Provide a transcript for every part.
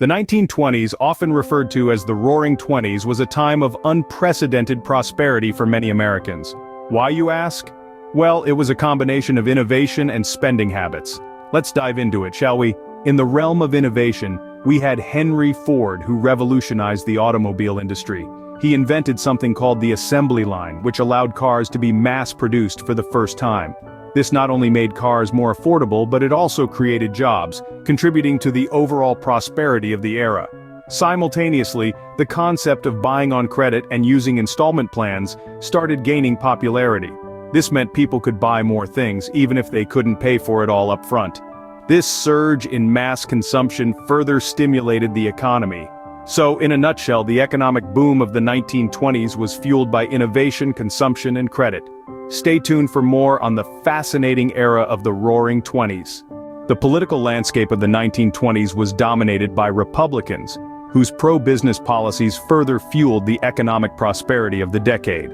The 1920s, often referred to as the Roaring Twenties, was a time of unprecedented prosperity for many Americans. Why, you ask? Well, it was a combination of innovation and spending habits. Let's dive into it, shall we? In the realm of innovation, we had Henry Ford, who revolutionized the automobile industry. He invented something called the assembly line, which allowed cars to be mass-produced for the first time. This not only made cars more affordable, but it also created jobs, contributing to the overall prosperity of the era. Simultaneously, the concept of buying on credit and using installment plans started gaining popularity. This meant people could buy more things, even if they couldn't pay for it all up front. This surge in mass consumption further stimulated the economy. So, in a nutshell, the economic boom of the 1920s was fueled by innovation, consumption, and credit. Stay tuned for more on the fascinating era of the Roaring Twenties. The political landscape of the 1920s was dominated by Republicans, whose pro-business policies further fueled the economic prosperity of the decade.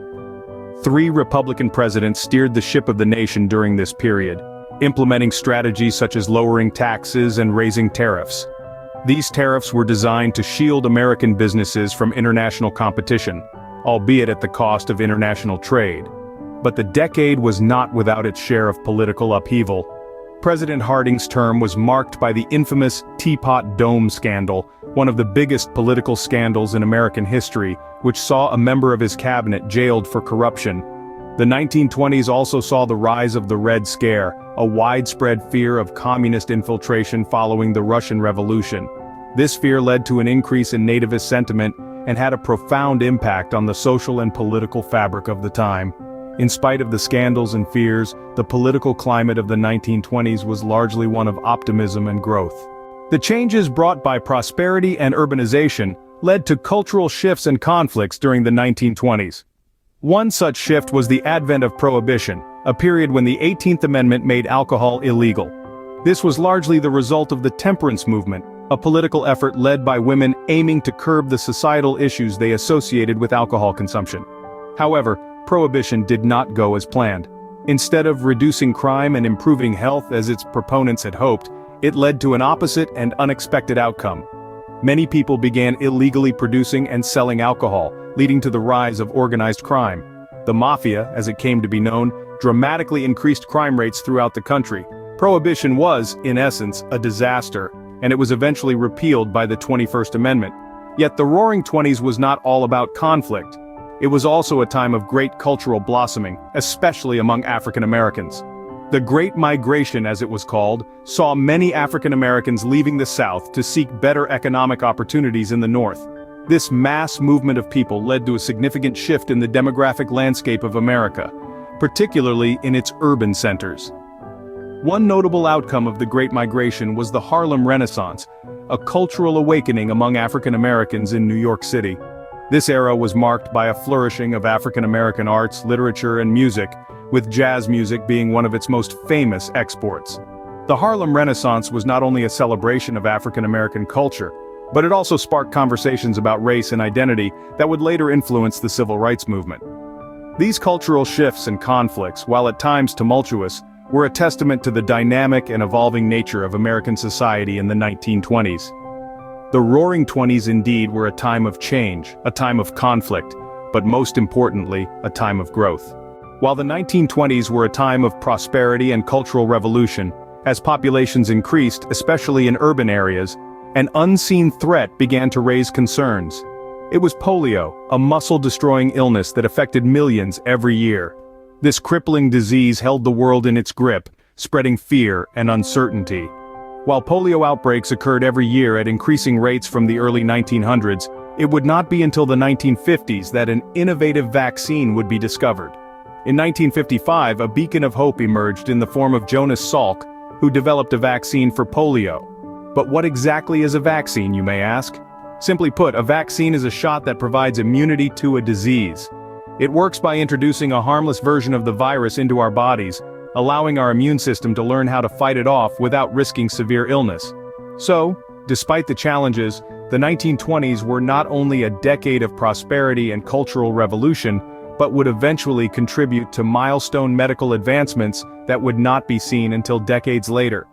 3 Republican presidents steered the ship of the nation during this period, implementing strategies such as lowering taxes and raising tariffs. These tariffs were designed to shield American businesses from international competition, albeit at the cost of international trade. But the decade was not without its share of political upheaval. President Harding's term was marked by the infamous Teapot Dome scandal, one of the biggest political scandals in American history, which saw a member of his cabinet jailed for corruption. The 1920s also saw the rise of the Red Scare, a widespread fear of communist infiltration following the Russian Revolution. This fear led to an increase in nativist sentiment and had a profound impact on the social and political fabric of the time. In spite of the scandals and fears, the political climate of the 1920s was largely one of optimism and growth. The changes brought by prosperity and urbanization led to cultural shifts and conflicts during the 1920s. One such shift was the advent of Prohibition, a period when the 18th Amendment made alcohol illegal. This was largely the result of the temperance movement, a political effort led by women aiming to curb the societal issues they associated with alcohol consumption. However, Prohibition did not go as planned. Instead of reducing crime and improving health as its proponents had hoped, it led to an opposite and unexpected outcome. Many people began illegally producing and selling alcohol, leading to the rise of organized crime. The mafia, as it came to be known, dramatically increased crime rates throughout the country. Prohibition was, in essence, a disaster, and it was eventually repealed by the 21st Amendment. Yet the Roaring Twenties was not all about conflict. It was also a time of great cultural blossoming, especially among African Americans. The Great Migration, as it was called, saw many African Americans leaving the South to seek better economic opportunities in the North. This mass movement of people led to a significant shift in the demographic landscape of America, particularly in its urban centers. One notable outcome of the Great Migration was the Harlem Renaissance, a cultural awakening among African Americans in New York City. This era was marked by a flourishing of African American arts, literature, and music, with jazz music being one of its most famous exports. The Harlem Renaissance was not only a celebration of African American culture, but it also sparked conversations about race and identity that would later influence the civil rights movement. These cultural shifts and conflicts, while at times tumultuous, were a testament to the dynamic and evolving nature of American society in the 1920s. The Roaring Twenties indeed were a time of change, a time of conflict, but most importantly, a time of growth. While the 1920s were a time of prosperity and cultural revolution, as populations increased, especially in urban areas, an unseen threat began to raise concerns. It was polio, a muscle-destroying illness that affected millions every year. This crippling disease held the world in its grip, spreading fear and uncertainty. While polio outbreaks occurred every year at increasing rates from the early 1900s, it would not be until the 1950s that an innovative vaccine would be discovered. In 1955, a beacon of hope emerged in the form of Jonas Salk, who developed a vaccine for polio. But what exactly is a vaccine, you may ask? Simply put, a vaccine is a shot that provides immunity to a disease. It works by introducing a harmless version of the virus into our bodies, allowing our immune system to learn how to fight it off without risking severe illness. So, despite the challenges, the 1920s were not only a decade of prosperity and cultural revolution, but would eventually contribute to milestone medical advancements that would not be seen until decades later.